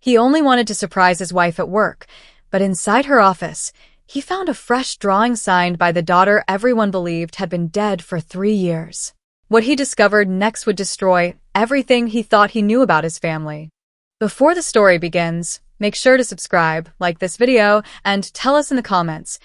He only wanted to surprise his wife at work, but inside her office, he found a fresh drawing signed by the daughter everyone believed had been dead for 3 years. What he discovered next would destroy everything he thought he knew about his family. Before the story begins, make sure to subscribe, like this video, and tell us in the comments,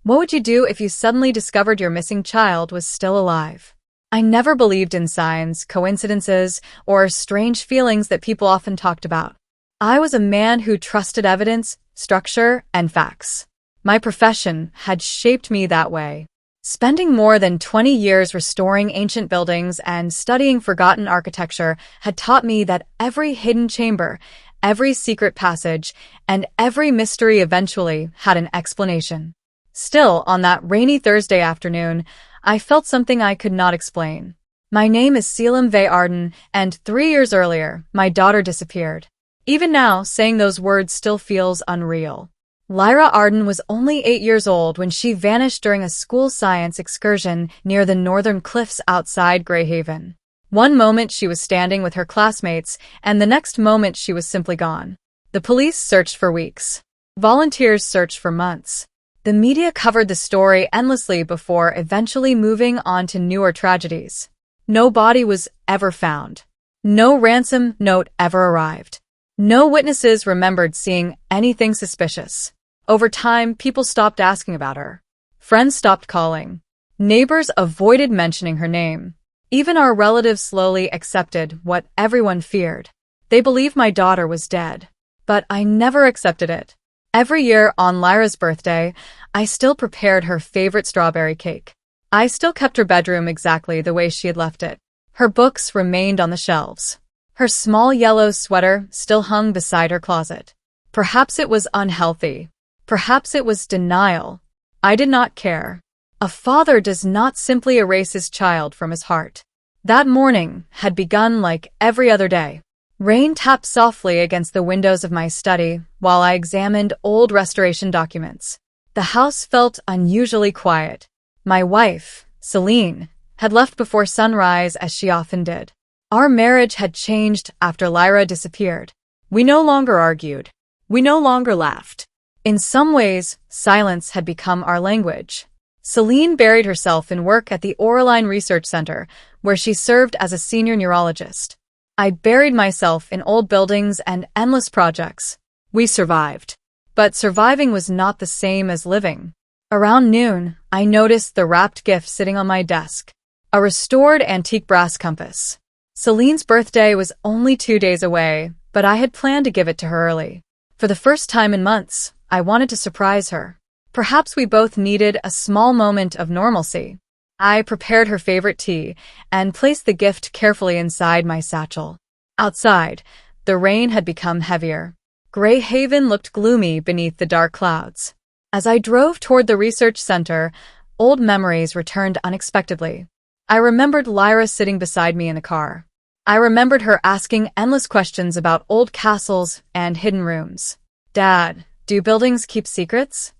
what would you do if you suddenly discovered your missing child was still alive? I never believed in signs, coincidences, or strange feelings that people often talked about. I was a man who trusted evidence, structure, and facts. My profession had shaped me that way. Spending more than 20 years restoring ancient buildings and studying forgotten architecture had taught me that every hidden chamber, every secret passage, and every mystery eventually had an explanation. Still, on that rainy Thursday afternoon, I felt something I could not explain. My name is Selim V. Arden, and 3 years earlier, my daughter disappeared. Even now, saying those words still feels unreal. Lyra Arden was only 8 years old when she vanished during a school science excursion near the northern cliffs outside Greyhaven. One moment she was standing with her classmates, and the next moment she was simply gone. The police searched for weeks. Volunteers searched for months. The media covered the story endlessly before eventually moving on to newer tragedies. No body was ever found. No ransom note ever arrived. No witnesses remembered seeing anything suspicious. Over time, people stopped asking about her. Friends stopped calling. Neighbors avoided mentioning her name. Even our relatives slowly accepted what everyone feared. They believed my daughter was dead. But I never accepted it. Every year on Lyra's birthday, I still prepared her favorite strawberry cake. I still kept her bedroom exactly the way she had left it. Her books remained on the shelves. Her small yellow sweater still hung beside her closet. Perhaps it was unhealthy. Perhaps it was denial. I did not care. A father does not simply erase his child from his heart. That morning had begun like every other day. Rain tapped softly against the windows of my study while I examined old restoration documents. The house felt unusually quiet. My wife, Celine, had left before sunrise as she often did. Our marriage had changed after Lyra disappeared. We no longer argued. We no longer laughed. In some ways, silence had become our language. Celine buried herself in work at the Oraline Research Center, where she served as a senior neurologist. I buried myself in old buildings and endless projects. We survived. But surviving was not the same as living. Around noon, I noticed the wrapped gift sitting on my desk. A restored antique brass compass. Celine's birthday was only 2 days away, but I had planned to give it to her early. For the first time in months, I wanted to surprise her. Perhaps we both needed a small moment of normalcy. I prepared her favorite tea and placed the gift carefully inside my satchel. Outside, the rain had become heavier. Greyhaven looked gloomy beneath the dark clouds. As I drove toward the research center, old memories returned unexpectedly. I remembered Lyra sitting beside me in the car. I remembered her asking endless questions about old castles and hidden rooms. Dad, do buildings keep secrets?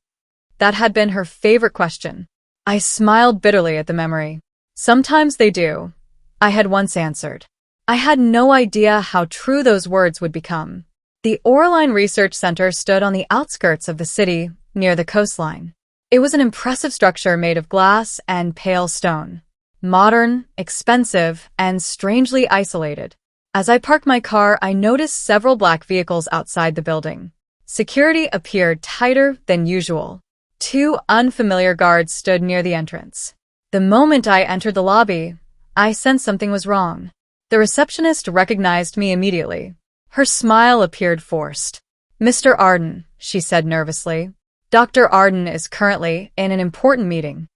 That had been her favorite question. I smiled bitterly at the memory. Sometimes they do, I had once answered. I had no idea how true those words would become. The Oraline Research Center stood on the outskirts of the city, near the coastline. It was an impressive structure made of glass and pale stone. Modern, expensive, and strangely isolated. As I parked my car, I noticed several black vehicles outside the building. Security appeared tighter than usual. 2 unfamiliar guards stood near the entrance. The moment I entered the lobby, I sensed something was wrong. The receptionist recognized me immediately. Her smile appeared forced. "Mr. Arden," she said nervously. "Dr. Arden is currently in an important meeting.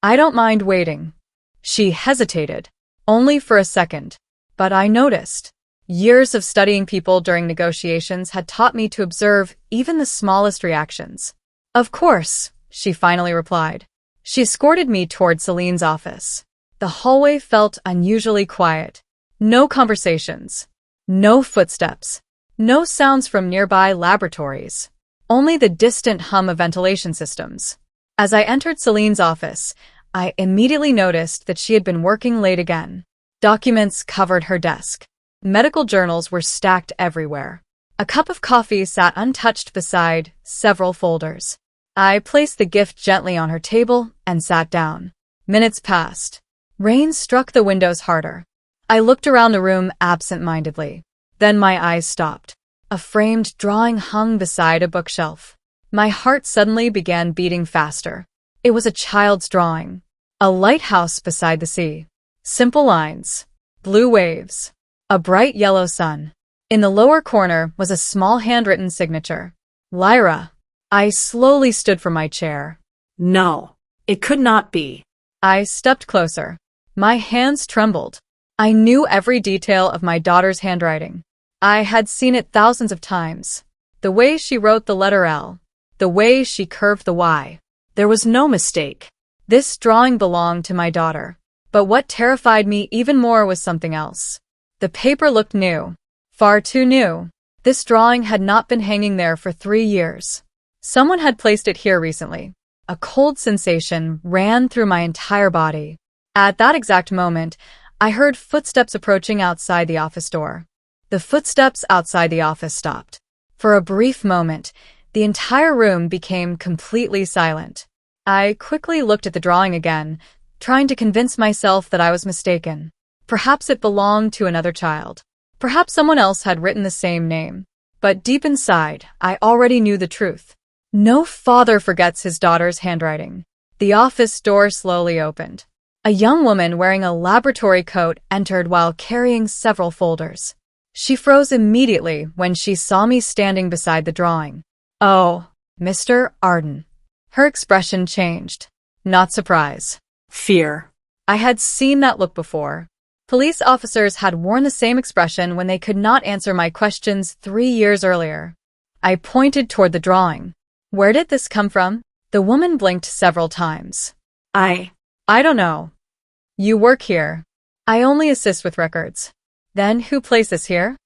I don't mind waiting." She hesitated, only for a second, but I noticed. Years of studying people during negotiations had taught me to observe even the smallest reactions. "Of course," she finally replied. She escorted me toward Celine's office. The hallway felt unusually quiet. No conversations. No footsteps. No sounds from nearby laboratories. Only the distant hum of ventilation systems. As I entered Celine's office, I immediately noticed that she had been working late again. Documents covered her desk. Medical journals were stacked everywhere. A cup of coffee sat untouched beside several folders. I placed the gift gently on her table and sat down. Minutes passed. Rain struck the windows harder. I looked around the room absent-mindedly. Then my eyes stopped. A framed drawing hung beside a bookshelf. My heart suddenly began beating faster. It was a child's drawing. A lighthouse beside the sea. Simple lines. Blue waves. A bright yellow sun. In the lower corner was a small handwritten signature. Lyra. I slowly stood from my chair. No, it could not be. I stepped closer. My hands trembled. I knew every detail of my daughter's handwriting. I had seen it thousands of times. The way she wrote the letter L. The way she curved the Y. There was no mistake. This drawing belonged to my daughter. But what terrified me even more was something else. The paper looked new. Far too new. This drawing had not been hanging there for 3 years. Someone had placed it here recently. A cold sensation ran through my entire body. At that exact moment, I heard footsteps approaching outside the office door. The footsteps outside the office stopped. For a brief moment, the entire room became completely silent. I quickly looked at the drawing again, trying to convince myself that I was mistaken. Perhaps it belonged to another child. Perhaps someone else had written the same name. But deep inside, I already knew the truth. No father forgets his daughter's handwriting. The office door slowly opened. A young woman wearing a laboratory coat entered while carrying several folders. She froze immediately when she saw me standing beside the drawing. Oh, Mr. Arden. Her expression changed. Not surprise. Fear. I had seen that look before. Police officers had worn the same expression when they could not answer my questions 3 years earlier. I pointed toward the drawing. Where did this come from? The woman blinked several times. I don't know. You work here. I only assist with records. Then who placed this here?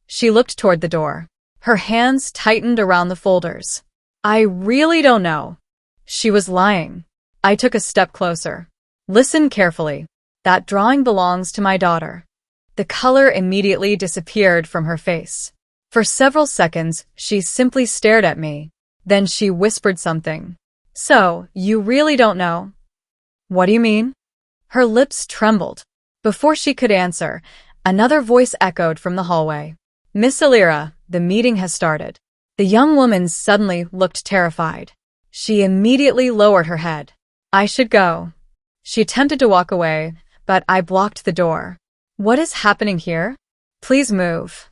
She looked toward the door. Her hands tightened around the folders. I really don't know. She was lying. I took a step closer. Listen carefully. That drawing belongs to my daughter. The color immediately disappeared from her face. For several seconds, she simply stared at me. Then she whispered something. So, you really don't know? What do you mean? Her lips trembled. Before she could answer, another voice echoed from the hallway. Miss Alira, the meeting has started. The young woman suddenly looked terrified. She immediately lowered her head. I should go. She attempted to walk away, but I blocked the door. What is happening here? Please move.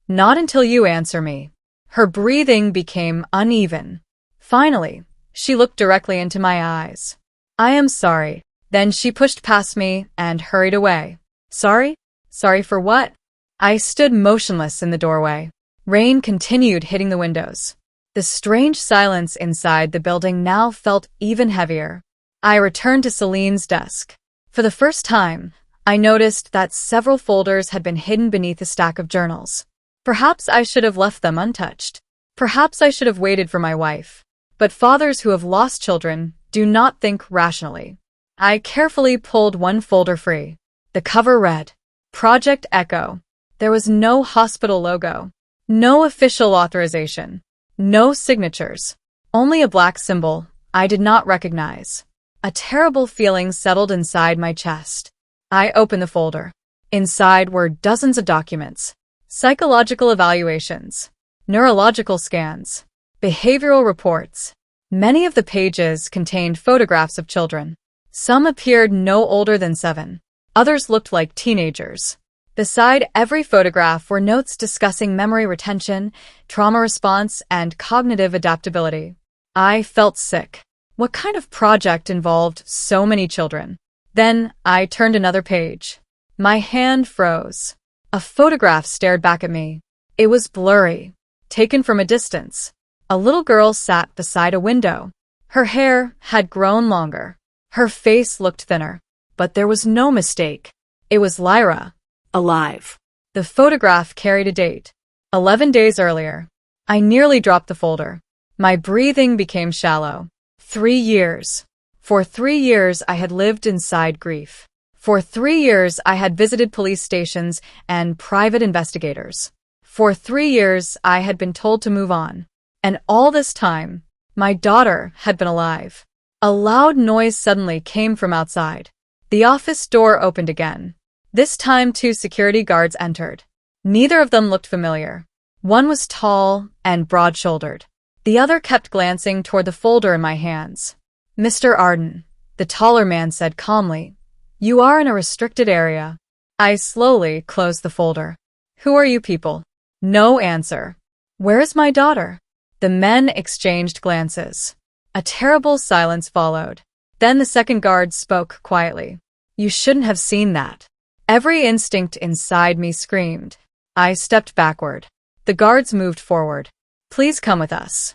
Not until you answer me. Her breathing became uneven. Finally, she looked directly into my eyes. I am sorry. Then she pushed past me and hurried away. Sorry? Sorry for what? I stood motionless in the doorway. Rain continued hitting the windows. The strange silence inside the building now felt even heavier. I returned to Celine's desk. For the first time, I noticed that several folders had been hidden beneath a stack of journals. Perhaps I should have left them untouched. Perhaps I should have waited for my wife. But fathers who have lost children do not think rationally. I carefully pulled one folder free. The cover read, Project Echo. There was no hospital logo, no official authorization, no signatures, only a black symbol I did not recognize. A terrible feeling settled inside my chest. I opened the folder. Inside were dozens of documents, psychological evaluations, neurological scans, behavioral reports. Many of the pages contained photographs of children. Some appeared no older than 7. Others looked like teenagers. Beside every photograph were notes discussing memory retention, trauma response, and cognitive adaptability. I felt sick. What kind of project involved so many children? Then I turned another page. My hand froze. A photograph stared back at me. It was blurry, taken from a distance. A little girl sat beside a window. Her hair had grown longer. Her face looked thinner. But there was no mistake. It was Lyra. Alive. The photograph carried a date. 11 days earlier. I nearly dropped the folder. My breathing became shallow. 3 years. For 3 years I had lived inside grief. For 3 years I had visited police stations and private investigators. For 3 years, I had been told to move on. And all this time, my daughter had been alive. A loud noise suddenly came from outside. The office door opened again. This time 2 security guards entered. Neither of them looked familiar. One was tall and broad-shouldered. The other kept glancing toward the folder in my hands. "Mr. Arden," the taller man said calmly, "you are in a restricted area." I slowly closed the folder. "Who are you people?" No answer. "Where is my daughter?" The men exchanged glances. A terrible silence followed. Then the second guard spoke quietly. "You shouldn't have seen that." Every instinct inside me screamed. I stepped backward. The guards moved forward. "Please come with us."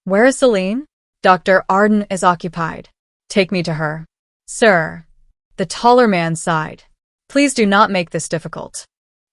"Where is Celine?" "Dr. Arden is occupied." "Take me to her." "Sir." The taller man sighed. "Please do not make this difficult."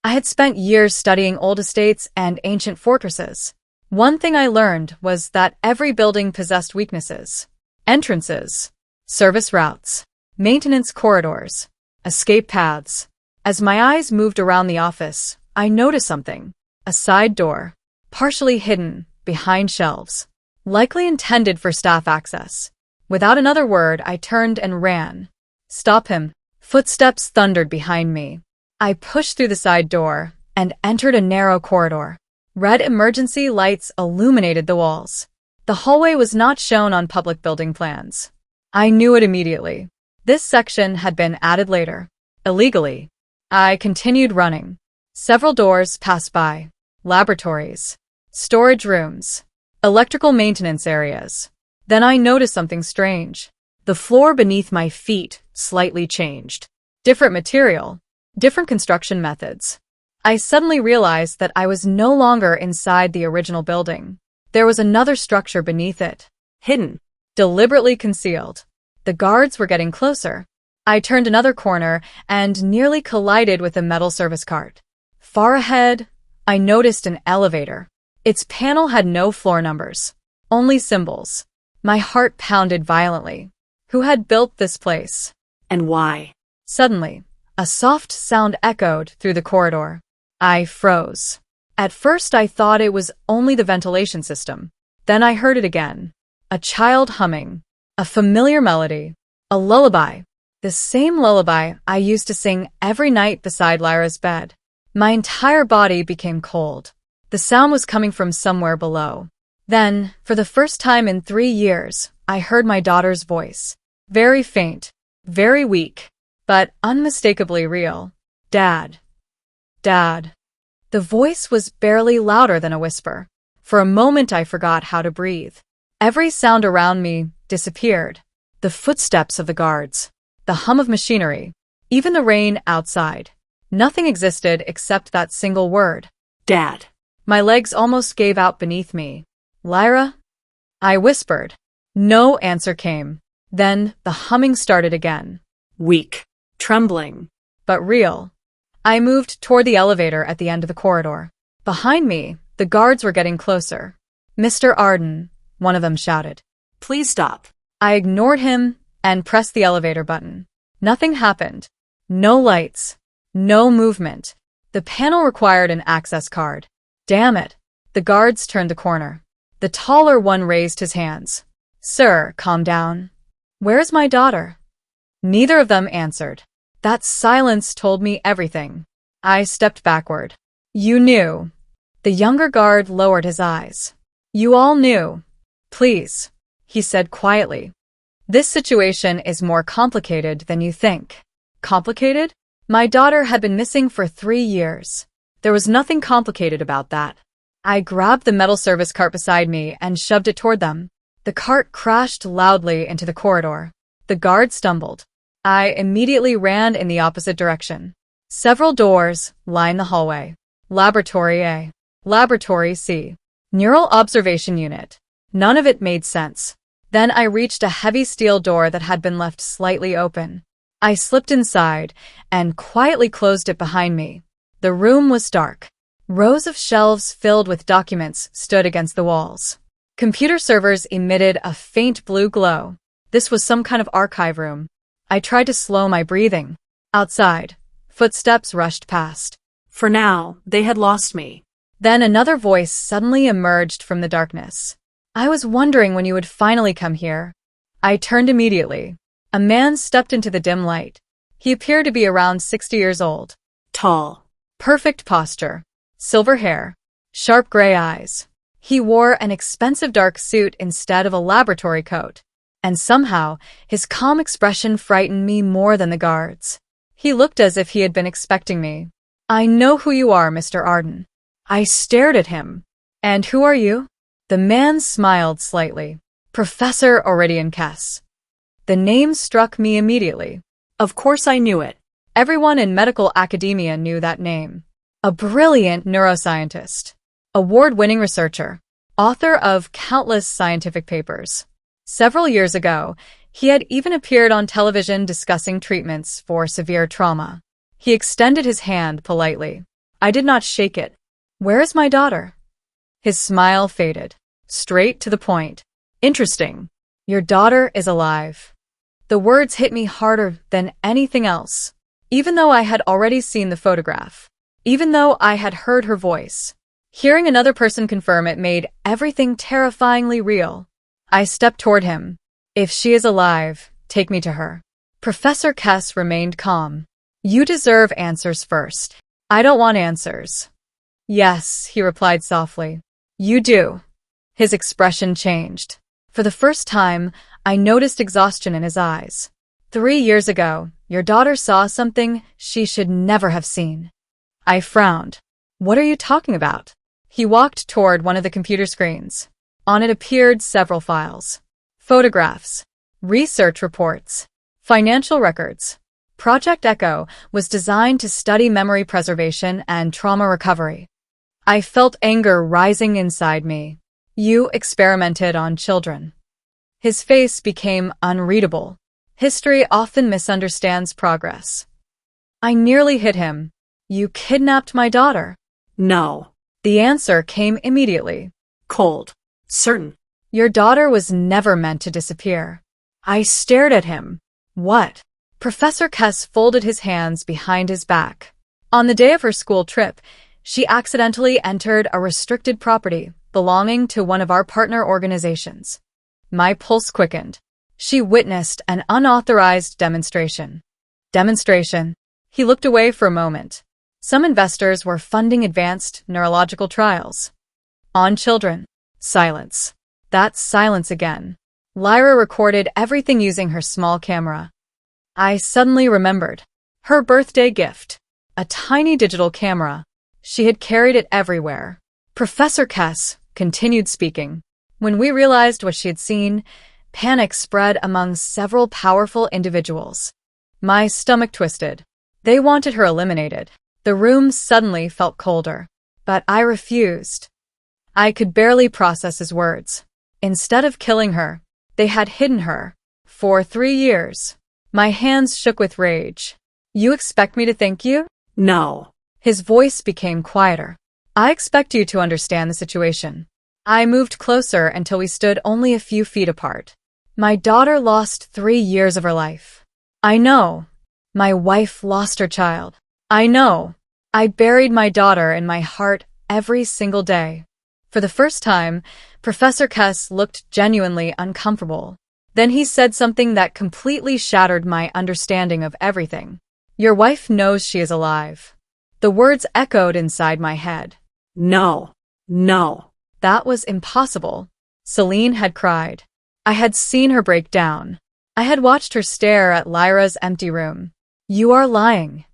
I had spent years studying old estates and ancient fortresses. One thing I learned was that every building possessed weaknesses. Entrances, service routes, maintenance corridors, escape paths. As my eyes moved around the office, I noticed something. A side door, partially hidden behind shelves, likely intended for staff access. Without another word, I turned and ran. "Stop him." Footsteps thundered behind me. I pushed through the side door and entered a narrow corridor. Red emergency lights illuminated the walls. The hallway was not shown on public building plans. I knew it immediately. This section had been added later, illegally. I continued running. Several doors passed by. Laboratories, storage rooms, electrical maintenance areas. Then I noticed something strange. The floor beneath my feet slightly changed. Different material, different construction methods. I suddenly realized that I was no longer inside the original building. There was another structure beneath it. Hidden, deliberately concealed. The guards were getting closer. I turned another corner and nearly collided with a metal service cart. Far ahead, I noticed an elevator. Its panel had no floor numbers, only symbols. My heart pounded violently. Who had built this place? And why? Suddenly, a soft sound echoed through the corridor. I froze. At first I thought it was only the ventilation system. Then I heard it again. A child humming. A familiar melody. A lullaby. The same lullaby I used to sing every night beside Lyra's bed. My entire body became cold. The sound was coming from somewhere below. Then, for the first time in 3 years, I heard my daughter's voice. Very faint, very weak, but unmistakably real. "Dad. Dad." The voice was barely louder than a whisper. For a moment I forgot how to breathe. Every sound around me disappeared. The footsteps of the guards, the hum of machinery, even the rain outside. Nothing existed except that single word. Dad. My legs almost gave out beneath me. "Lyra?" I whispered. No answer came. Then the humming started again. Weak. Trembling. But real. I moved toward the elevator at the end of the corridor. Behind me, the guards were getting closer. "Mr. Arden," one of them shouted. Please stop. I ignored him and pressed the elevator button. Nothing happened. No lights. No movement. The panel required an access card. Damn it. The guards turned the corner. The taller one raised his hands. "Sir, calm down." "Where is my daughter?" Neither of them answered. That silence told me everything. I stepped backward. "You knew." The younger guard lowered his eyes. "You all knew." "Please," he said quietly. "This situation is more complicated than you think." Complicated? My daughter had been missing for 3 years. There was nothing complicated about that. I grabbed the metal service cart beside me and shoved it toward them. The cart crashed loudly into the corridor. The guard stumbled. I immediately ran in the opposite direction. Several doors lined the hallway. Laboratory A. Laboratory C. Neural observation unit. None of it made sense. Then I reached a heavy steel door that had been left slightly open. I slipped inside and quietly closed it behind me. The room was dark. Rows of shelves filled with documents stood against the walls. Computer servers emitted a faint blue glow. This was some kind of archive room. I tried to slow my breathing. Outside, footsteps rushed past. For now, they had lost me. Then another voice suddenly emerged from the darkness. I was wondering when you would finally come here. I turned immediately. A man stepped into the dim light. He appeared to be around 60 years old. Tall. Perfect posture. Silver hair. Sharp gray eyes. He wore an expensive dark suit instead of a laboratory coat. And somehow, his calm expression frightened me more than the guards. He looked as if he had been expecting me. I know who you are, Mr. Arden. I stared at him. And who are you? The man smiled slightly. Professor Auridian Kess. The name struck me immediately. Of course I knew it. Everyone in medical academia knew that name. A brilliant neuroscientist. Award-winning researcher. Author of countless scientific papers. Several years ago, he had even appeared on television discussing treatments for severe trauma. He extended his hand politely. I did not shake it. Where is my daughter? His smile faded. Straight to the point. Interesting. Your daughter is alive. The words hit me harder than anything else. Even though I had already seen the photograph. Even though I had heard her voice. Hearing another person confirm it made everything terrifyingly real. I stepped toward him. If she is alive, take me to her. Professor Kess remained calm. You deserve answers first. I don't want answers. Yes, he replied softly. You do. His expression changed. For the first time, I noticed exhaustion in his eyes. 3 years ago, your daughter saw something she should never have seen. I frowned. What are you talking about? He walked toward one of the computer screens. On it appeared several files. Photographs. Research reports. Financial records. Project Echo was designed to study memory preservation and trauma recovery. I felt anger rising inside me. You experimented on children. His face became unreadable. History often misunderstands progress. I nearly hit him. You kidnapped my daughter. No. The answer came immediately. Cold. Certain. Your daughter was never meant to disappear. I stared at him. What? Professor Kess folded his hands behind his back. On the day of her school trip, she accidentally entered a restricted property belonging to one of our partner organizations. My pulse quickened. She witnessed an unauthorized demonstration. Demonstration? He looked away for a moment. Some investors were funding advanced neurological trials. On children. Silence. That's silence again. Lyra recorded everything using her small camera. I suddenly remembered. Her birthday gift. A tiny digital camera. She had carried it everywhere. Professor Kess continued speaking. When we realized what she had seen, panic spread among several powerful individuals. My stomach twisted. They wanted her eliminated. The room suddenly felt colder. But I refused. I could barely process his words. Instead of killing her, they had hidden her. For 3 years. My hands shook with rage. You expect me to thank you? No. His voice became quieter. I expect you to understand the situation. I moved closer until we stood only a few feet apart. My daughter lost 3 years of her life. I know. My wife lost her child. I know. I buried my daughter in my heart every single day. For the first time, Professor Kess looked genuinely uncomfortable. Then he said something that completely shattered my understanding of everything. Your wife knows she is alive. The words echoed inside my head. No. No. That was impossible. Celine had cried. I had seen her break down. I had watched her stare at Lyra's empty room. You are lying.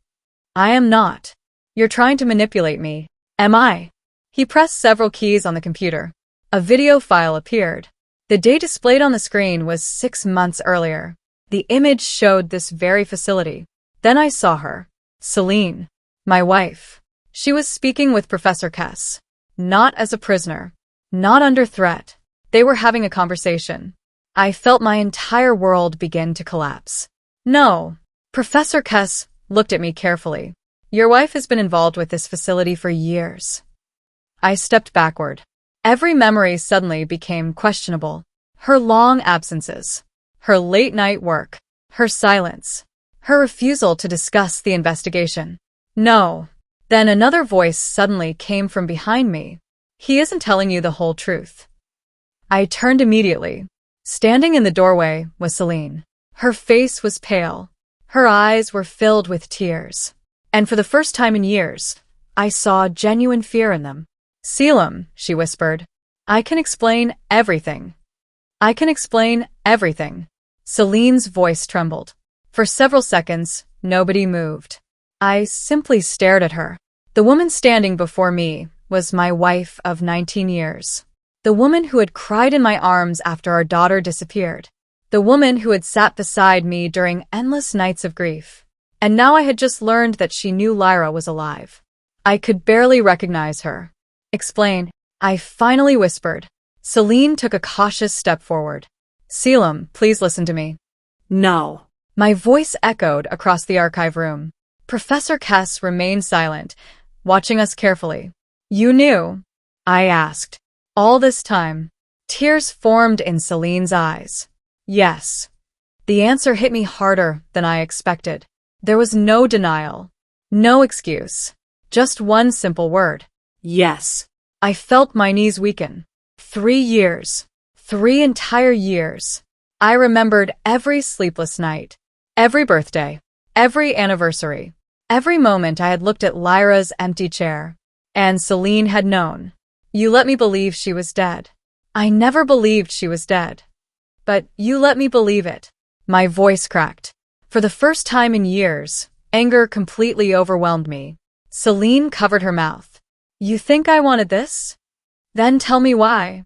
I am not. You're trying to manipulate me. Am I? He pressed several keys on the computer. A video file appeared. The date displayed on the screen was 6 months earlier. The image showed this very facility. Then I saw her. Celine. My wife. She was speaking with Professor Kess. Not as a prisoner. Not under threat. They were having a conversation. I felt my entire world begin to collapse. No. Professor Kess looked at me carefully. Your wife has been involved with this facility for years. I stepped backward. Every memory suddenly became questionable. Her long absences. Her late-night work. Her silence. Her refusal to discuss the investigation. No. Then another voice suddenly came from behind me. He isn't telling you the whole truth. I turned immediately. Standing in the doorway was Celine. Her face was pale. Her eyes were filled with tears. And for the first time in years, I saw genuine fear in them. Selim, she whispered. I can explain everything. I can explain everything. Celine's voice trembled. For several seconds, nobody moved. I simply stared at her. The woman standing before me was my wife of 19 years. The woman who had cried in my arms after our daughter disappeared. The woman who had sat beside me during endless nights of grief. And now I had just learned that she knew Lyra was alive. I could barely recognize her. Explain, I finally whispered. Celine took a cautious step forward. Selim, please listen to me. No. My voice echoed across the archive room. Professor Kess remained silent, watching us carefully. You knew? I asked. All this time. Tears formed in Celine's eyes. Yes. The answer hit me harder than I expected. There was no denial. No excuse. Just one simple word. Yes. I felt my knees weaken. 3 years. 3 entire years. I remembered every sleepless night. Every birthday. Every anniversary. Every moment I had looked at Lyra's empty chair. And Celine had known. You let me believe she was dead. I never believed she was dead. But you let me believe it. My voice cracked. For the first time in years, anger completely overwhelmed me. Celine covered her mouth. You think I wanted this? Then tell me why.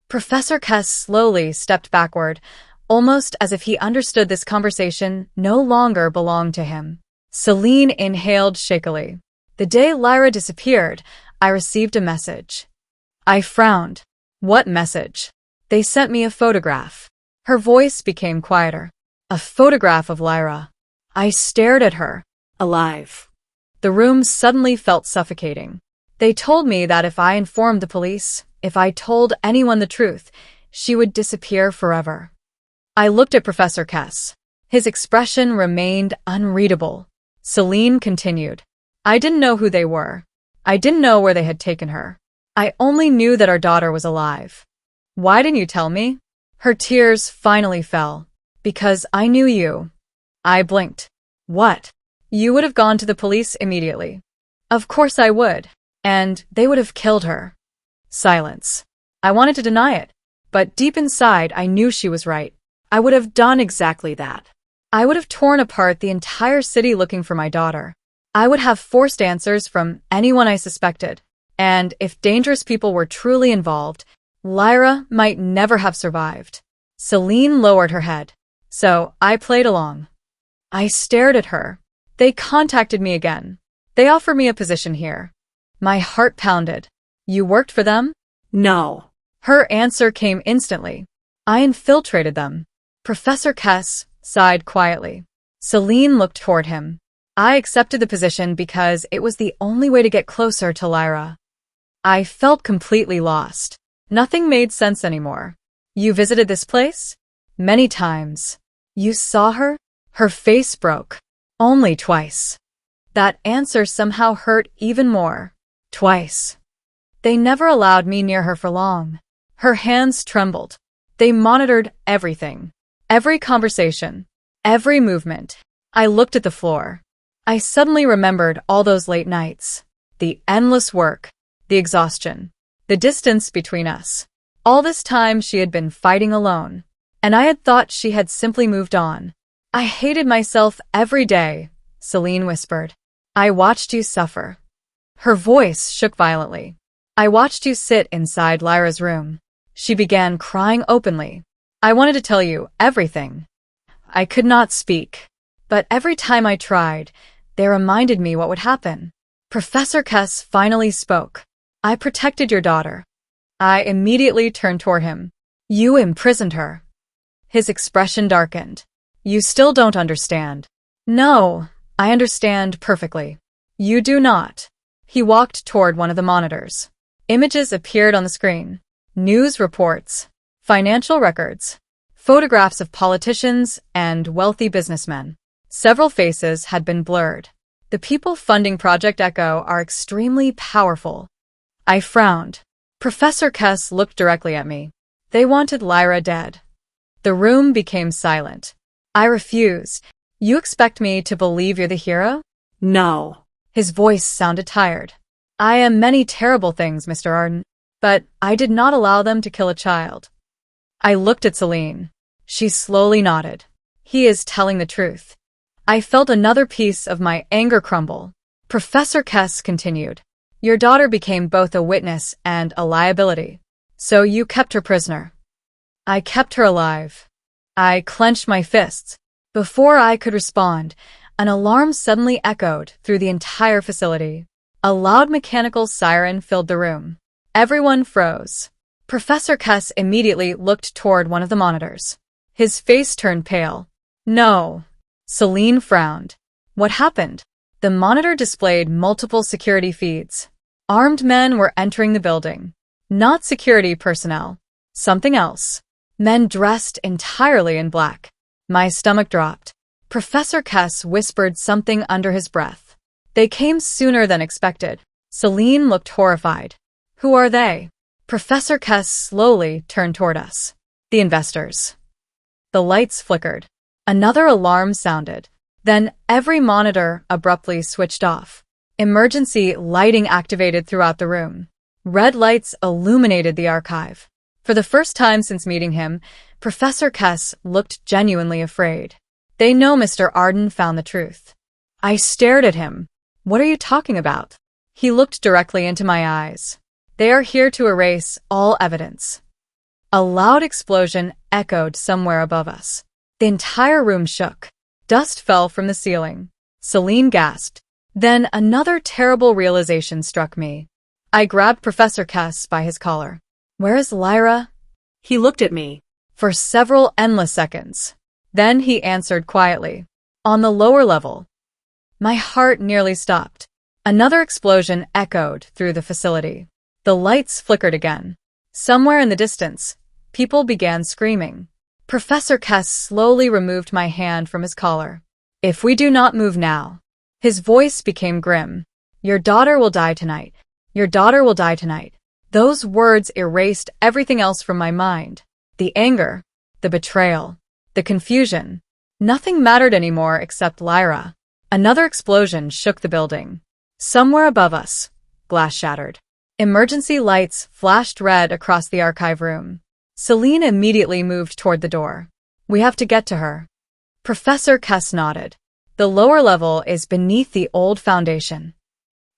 Professor Kess slowly stepped backward, almost as if he understood this conversation no longer belonged to him. Celine inhaled shakily. The day Lyra disappeared, I received a message. I frowned. What message? They sent me a photograph. Her voice became quieter. A photograph of Lyra. I stared at her. Alive. The room suddenly felt suffocating. They told me that if I informed the police, if I told anyone the truth, she would disappear forever. I looked at Professor Kess. His expression remained unreadable. Celine continued. I didn't know who they were. I didn't know where they had taken her. I only knew that our daughter was alive. Why didn't you tell me? Her tears finally fell. Because I knew you. I blinked. What? You would have gone to the police immediately. Of course I would. And they would have killed her. Silence. I wanted to deny it. But deep inside, I knew she was right. I would have done exactly that. I would have torn apart the entire city looking for my daughter. I would have forced answers from anyone I suspected. And if dangerous people were truly involved, Lyra might never have survived. Celine lowered her head. So I played along. I stared at her. They contacted me again. They offered me a position here. My heart pounded. You worked for them? No. Her answer came instantly. I infiltrated them. Professor Kess sighed quietly. Celine looked toward him. I accepted the position because it was the only way to get closer to Lyra. I felt completely lost. Nothing made sense anymore. You visited this place? Many times. You saw her? Her face broke. Only twice. That answer somehow hurt even more. Twice. They never allowed me near her for long. Her hands trembled. They monitored everything. Every conversation. Every movement. I looked at the floor. I suddenly remembered all those late nights. The endless work. The exhaustion. The distance between us. All this time she had been fighting alone. And I had thought she had simply moved on. I hated myself every day, Celine whispered. I watched you suffer. Her voice shook violently. I watched you sit inside Lyra's room. She began crying openly. I wanted to tell you everything. I could not speak. But every time I tried, they reminded me what would happen. Professor Kess finally spoke. I protected your daughter. I immediately turned toward him. You imprisoned her. His expression darkened. You still don't understand. No, I understand perfectly. You do not. He walked toward one of the monitors. Images appeared on the screen. News reports. Financial records. Photographs of politicians and wealthy businessmen. Several faces had been blurred. The people funding Project Echo are extremely powerful. I frowned. Professor Kess looked directly at me. They wanted Lyra dead. The room became silent. I refuse. You expect me to believe you're the hero? No. His voice sounded tired. I am many terrible things, Mr. Arden, but I did not allow them to kill a child. I looked at Celine. She slowly nodded. He is telling the truth. I felt another piece of my anger crumble. Professor Kess continued. Your daughter became both a witness and a liability. So you kept her prisoner. I kept her alive. I clenched my fists. Before I could respond, an alarm suddenly echoed through the entire facility. A loud mechanical siren filled the room. Everyone froze. Professor Kess immediately looked toward one of the monitors. His face turned pale. No. Celine frowned. What happened? The monitor displayed multiple security feeds. Armed men were entering the building. Not security personnel. Something else. Men dressed entirely in black. My stomach dropped. Professor Kess whispered something under his breath. They came sooner than expected. Celine looked horrified. Who are they? Professor Kess slowly turned toward us. The investors. The lights flickered. Another alarm sounded. Then every monitor abruptly switched off. Emergency lighting activated throughout the room. Red lights illuminated the archive. For the first time since meeting him, Professor Kess looked genuinely afraid. They know Mr. Arden found the truth. I stared at him. What are you talking about? He looked directly into my eyes. They are here to erase all evidence. A loud explosion echoed somewhere above us. The entire room shook. Dust fell from the ceiling. Celine gasped. Then another terrible realization struck me. I grabbed Professor Kess by his collar. Where is Lyra? He looked at me. For several endless seconds. Then he answered quietly. On the lower level. My heart nearly stopped. Another explosion echoed through the facility. The lights flickered again. Somewhere in the distance, people began screaming. Professor Kess slowly removed my hand from his collar. If we do not move now. His voice became grim. Your daughter will die tonight. Your daughter will die tonight. Those words erased everything else from my mind. The anger, the betrayal, the confusion. Nothing mattered anymore except Lyra. Another explosion shook the building. Somewhere above us, glass shattered. Emergency lights flashed red across the archive room. Celine immediately moved toward the door. We have to get to her. Professor Kess nodded. The lower level is beneath the old foundation.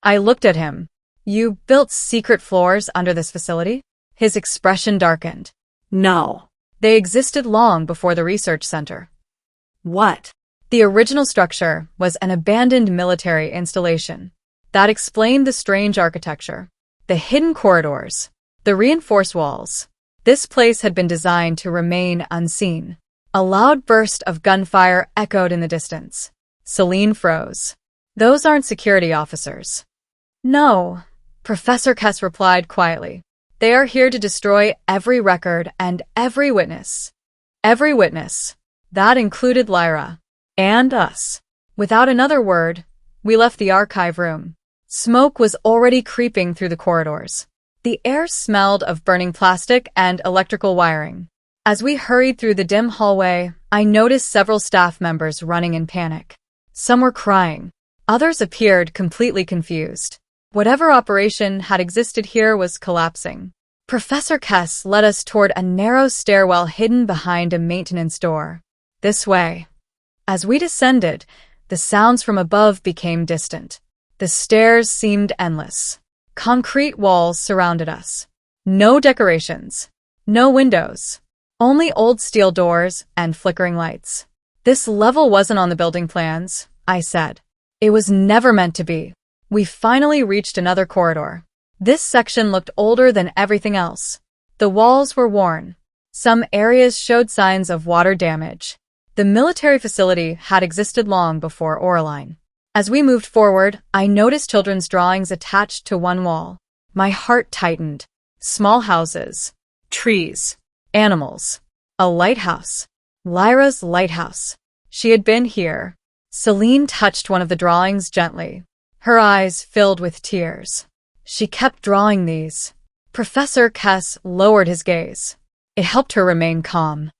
I looked at him. You built secret floors under this facility? His expression darkened. No. They existed long before the research center. What? The original structure was an abandoned military installation. That explained the strange architecture. The hidden corridors. The reinforced walls. This place had been designed to remain unseen. A loud burst of gunfire echoed in the distance. Celine froze. Those aren't security officers. No, Professor Kess replied quietly. They are here to destroy every record and every witness. Every witness. That included Lyra. And us. Without another word, we left the archive room. Smoke was already creeping through the corridors. The air smelled of burning plastic and electrical wiring. As we hurried through the dim hallway, I noticed several staff members running in panic. Some were crying. Others appeared completely confused. Whatever operation had existed here was collapsing. Professor Kess led us toward a narrow stairwell hidden behind a maintenance door. This way. As we descended, the sounds from above became distant. The stairs seemed endless. Concrete walls surrounded us. No decorations. No windows. Only old steel doors and flickering lights. This level wasn't on the building plans, I said. It was never meant to be. We finally reached another corridor. This section looked older than everything else. The walls were worn. Some areas showed signs of water damage. The military facility had existed long before Oraline. As we moved forward, I noticed children's drawings attached to one wall. My heart tightened. Small houses. Trees. Animals. A lighthouse. Lyra's lighthouse. She had been here. Celine touched one of the drawings gently. Her eyes filled with tears. She kept drawing these. Professor Kess lowered his gaze. It helped her remain calm.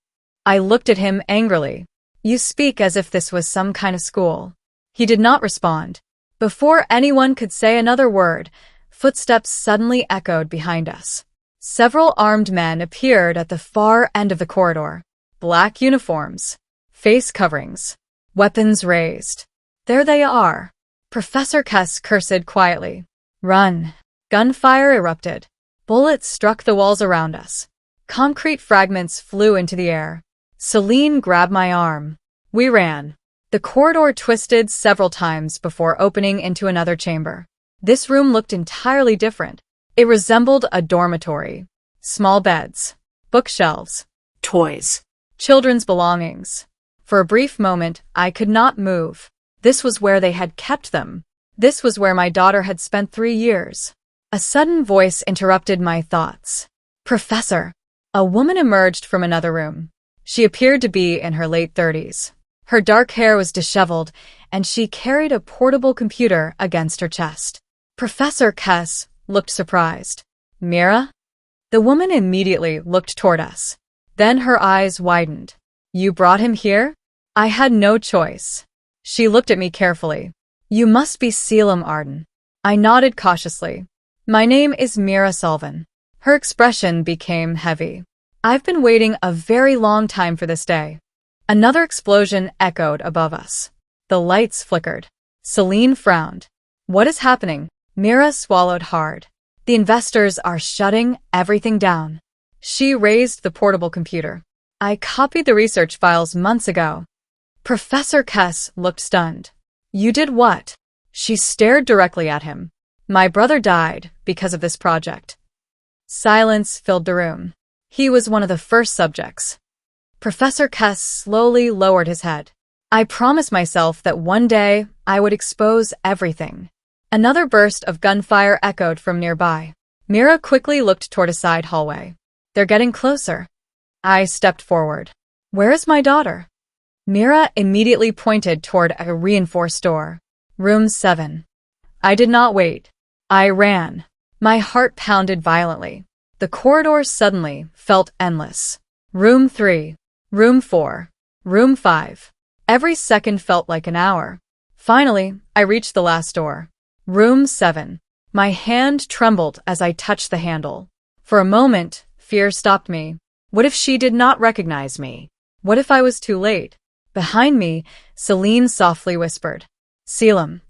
I looked at him angrily. You speak as if this was some kind of school. He did not respond. Before anyone could say another word, footsteps suddenly echoed behind us. Several armed men appeared at the far end of the corridor. Black uniforms, face coverings, weapons raised. There they are. Professor Kess cursed quietly. Run. Gunfire erupted. Bullets struck the walls around us. Concrete fragments flew into the air. Celine grabbed my arm. We ran. The corridor twisted several times before opening into another chamber. This room looked entirely different. It resembled a dormitory. Small beds, bookshelves, Toys. children's belongings. For a brief moment, I could not move. This was where they had kept them. This was where my daughter had spent 3 years. A sudden voice interrupted my thoughts. Professor! A woman emerged from another room. She appeared to be in her late 30s. Her dark hair was disheveled, and she carried a portable computer against her chest. Professor Kess looked surprised. Mira? The woman immediately looked toward us. Then her eyes widened. You brought him here? I had no choice. She looked at me carefully. You must be Selim Arden. I nodded cautiously. My name is Mira Sullivan. Her expression became heavy. I've been waiting a very long time for this day. Another explosion echoed above us. The lights flickered. Celine frowned. What is happening? Mira swallowed hard. The investors are shutting everything down. She raised the portable computer. I copied the research files months ago. Professor Kess looked stunned. You did what? She stared directly at him. My brother died because of this project. Silence filled the room. He was one of the first subjects. Professor Kess slowly lowered his head. I promised myself that one day I would expose everything. Another burst of gunfire echoed from nearby. Mira quickly looked toward a side hallway. They're getting closer. I stepped forward. Where is my daughter? Mira immediately pointed toward a reinforced door. Room 7. I did not wait. I ran. My heart pounded violently. The corridor suddenly felt endless. Room 3. Room 4. Room 5. Every second felt like an hour. Finally, I reached the last door. Room 7. My hand trembled as I touched the handle. For a moment, fear stopped me. What if she did not recognize me? What if I was too late? Behind me, Celine softly whispered. Selim.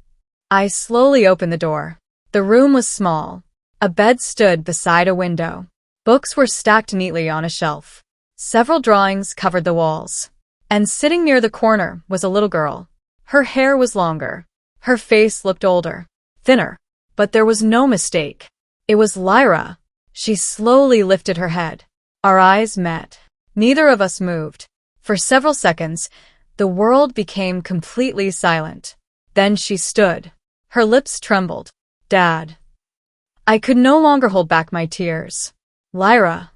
I slowly opened the door. The room was small. A bed stood beside a window. Books were stacked neatly on a shelf. Several drawings covered the walls. And sitting near the corner was a little girl. Her hair was longer. Her face looked older, thinner. But there was no mistake. It was Lyra. She slowly lifted her head. Our eyes met. Neither of us moved. For several seconds, the world became completely silent. Then she stood. Her lips trembled. Dad. I could no longer hold back my tears. Lyra.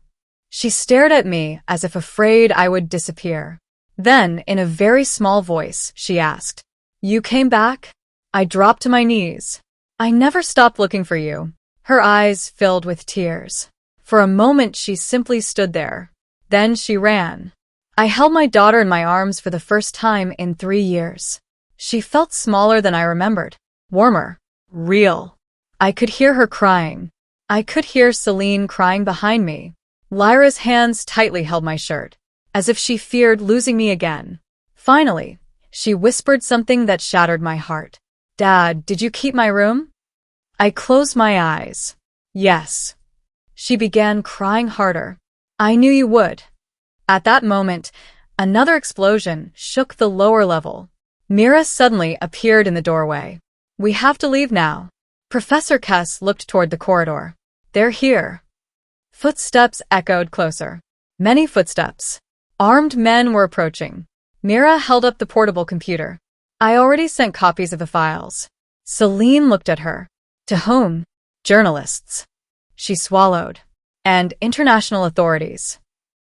She stared at me as if afraid I would disappear. Then, in a very small voice, she asked, You came back? I dropped to my knees. I never stopped looking for you. Her eyes filled with tears. For a moment, she simply stood there. Then she ran. I held my daughter in my arms for the first time in 3 years. She felt smaller than I remembered. Warmer. Real. I could hear her crying. I could hear Celine crying behind me. Lyra's hands tightly held my shirt, as if she feared losing me again. Finally, she whispered something that shattered my heart. Dad, did you keep my room? I closed my eyes. Yes. She began crying harder. I knew you would. At that moment, another explosion shook the lower level. Mira suddenly appeared in the doorway. We have to leave now. Professor Kess looked toward the corridor. They're here. Footsteps echoed closer. Many footsteps. Armed men were approaching. Mira held up the portable computer. I already sent copies of the files. Celine looked at her. To whom? Journalists. She swallowed. And international authorities.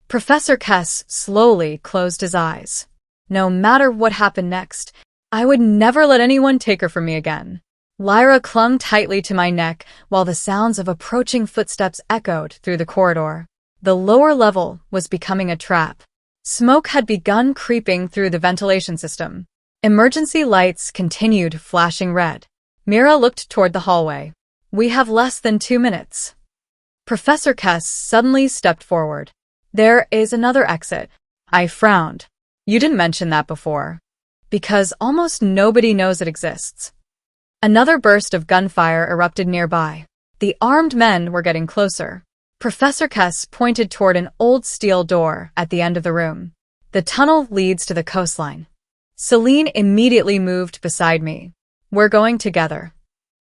Professor Kess slowly closed his eyes. No matter what happened next, I would never let anyone take her from me again. Lyra clung tightly to my neck while the sounds of approaching footsteps echoed through the corridor. The lower level was becoming a trap. Smoke had begun creeping through the ventilation system. Emergency lights continued flashing red. Mira looked toward the hallway. We have less than 2 minutes. Professor Kess suddenly stepped forward. There is another exit. I frowned. You didn't mention that before. Because almost nobody knows it exists. Another burst of gunfire erupted nearby. The armed men were getting closer. Professor Kess pointed toward an old steel door at the end of the room. The tunnel leads to the coastline. Celine immediately moved beside me. We're going together.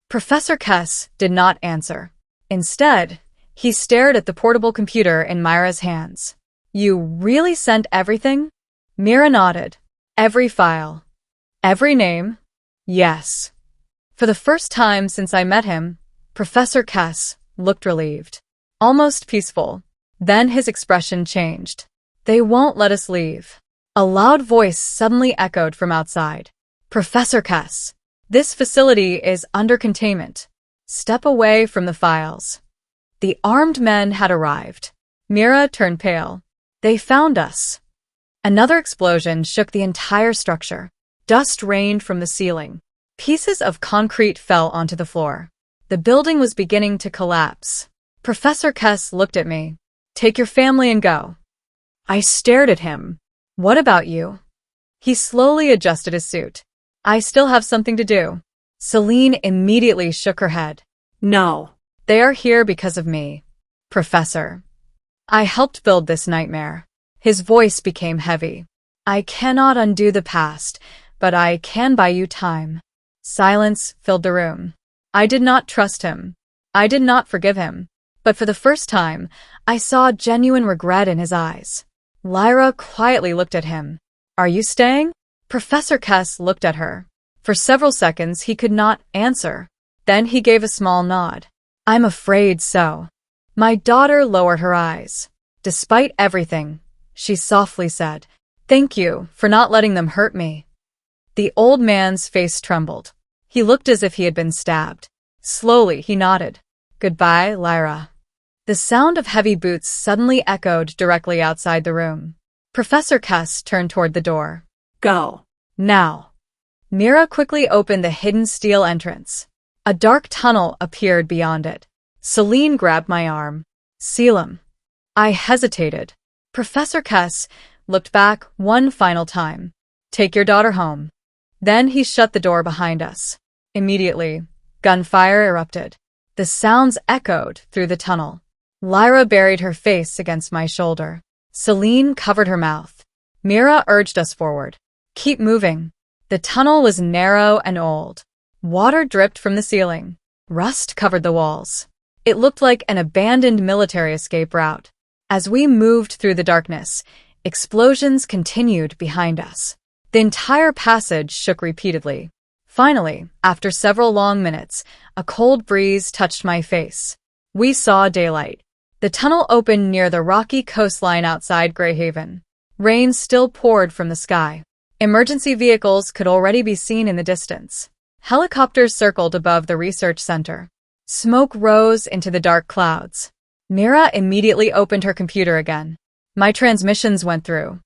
Professor Kess did not answer. Instead, he stared at the portable computer in Myra's hands. You really sent everything? Mira nodded. Every file. Every name? Yes. For the first time since I met him, Professor Kess looked relieved. Almost peaceful. Then his expression changed. They won't let us leave. A loud voice suddenly echoed from outside. Professor Kess, this facility is under containment. Step away from the files. The armed men had arrived. Mira turned pale. They found us. Another explosion shook the entire structure. Dust rained from the ceiling. Pieces of concrete fell onto the floor. The building was beginning to collapse. Professor Kess looked at me. Take your family and go. I stared at him. What about you? He slowly adjusted his suit. I still have something to do. Celine immediately shook her head. No. They are here because of me. Professor. I helped build this nightmare. His voice became heavy. I cannot undo the past, but I can buy you time. Silence filled the room. I did not trust him. I did not forgive him. But for the first time, I saw genuine regret in his eyes. Lyra quietly looked at him. Are you staying? Professor Kess looked at her. For several seconds, he could not answer. Then he gave a small nod. I'm afraid so. My daughter lowered her eyes. Despite everything, she softly said, thank you for not letting them hurt me. The old man's face trembled. He looked as if he had been stabbed. Slowly, he nodded. Goodbye, Lyra. The sound of heavy boots suddenly echoed directly outside the room. Professor Kess turned toward the door. Go. Now. Mira quickly opened the hidden steel entrance. A dark tunnel appeared beyond it. Celine grabbed my arm. Selim. I hesitated. Professor Kess looked back one final time. Take your daughter home. Then he shut the door behind us. Immediately, gunfire erupted. The sounds echoed through the tunnel. Lyra buried her face against my shoulder. Celine covered her mouth. Mira urged us forward. Keep moving. The tunnel was narrow and old. Water dripped from the ceiling. Rust covered the walls. It looked like an abandoned military escape route. As we moved through the darkness, explosions continued behind us. The entire passage shook repeatedly. Finally, after several long minutes, a cold breeze touched my face. We saw daylight. The tunnel opened near the rocky coastline outside Greyhaven. Rain still poured from the sky. Emergency vehicles could already be seen in the distance. Helicopters circled above the research center. Smoke rose into the dark clouds. Mira immediately opened her computer again. My transmissions went through.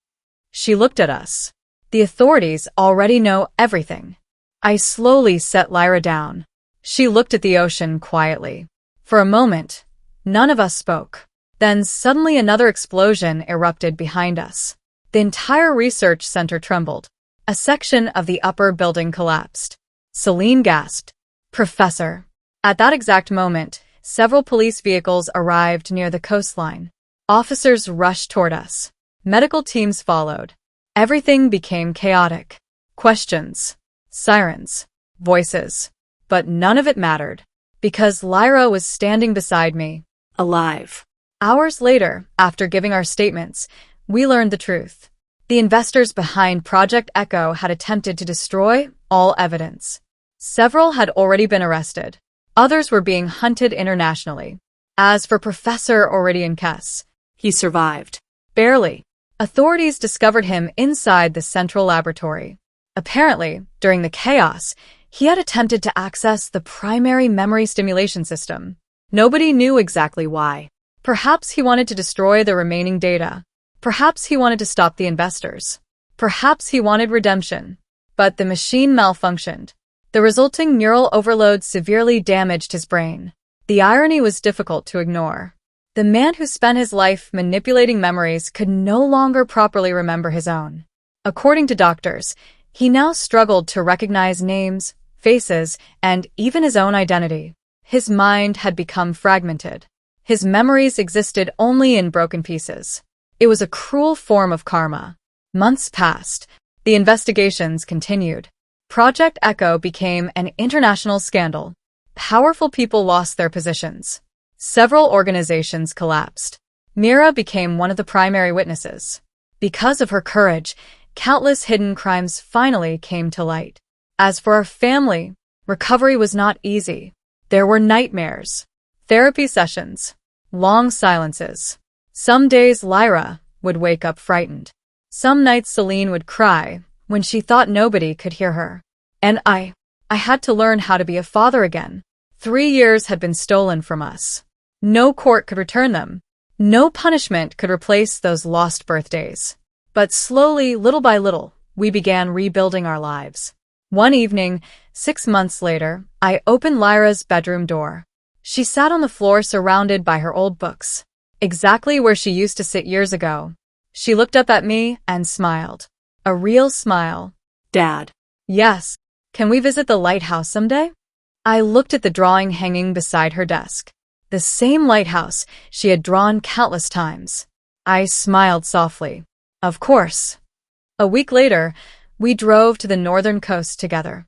She looked at us. The authorities already know everything. I slowly set Lyra down. She looked at the ocean quietly. For a moment, none of us spoke. Then suddenly another explosion erupted behind us. The entire research center trembled. A section of the upper building collapsed. Celine gasped. Professor. At that exact moment, several police vehicles arrived near the coastline. Officers rushed toward us. Medical teams followed. Everything became chaotic. Questions. Sirens. Voices. But none of it mattered. Because Lyra was standing beside me. Alive. Hours later, after giving our statements, we learned the truth. The investors behind Project Echo had attempted to destroy all evidence. Several had already been arrested. Others were being hunted internationally. As for Professor Aurelian Kess, He survived. barely. Authorities discovered him inside the central laboratory. Apparently, during the chaos, he had attempted to access the primary memory stimulation system. Nobody knew exactly why. Perhaps he wanted to destroy the remaining data. Perhaps he wanted to stop the investors. Perhaps he wanted redemption. But the machine malfunctioned. The resulting neural overload severely damaged his brain. The irony was difficult to ignore. The man who spent his life manipulating memories could no longer properly remember his own. According to doctors, he now struggled to recognize names, faces, and even his own identity. His mind had become fragmented. His memories existed only in broken pieces. It was a cruel form of karma. Months passed. The investigations continued. Project Echo became an international scandal. Powerful people lost their positions. Several organizations collapsed. Mira became one of the primary witnesses. Because of her courage, countless hidden crimes finally came to light. As for our family, recovery was not easy. There were nightmares, therapy sessions, long silences. Some days Lyra would wake up frightened. Some nights Celine would cry when she thought nobody could hear her. And I had to learn how to be a father again. 3 years had been stolen from us. No court could return them. No punishment could replace those lost birthdays. But slowly, little by little, we began rebuilding our lives. One evening, 6 months later, I opened Lyra's bedroom door. She sat on the floor surrounded by her old books, exactly where she used to sit years ago. She looked up at me and smiled. A real smile. Dad. Yes. Can we visit the lighthouse someday? I looked at the drawing hanging beside her desk. The same lighthouse she had drawn countless times. I smiled softly. Of course. A week later, we drove to the northern coast together.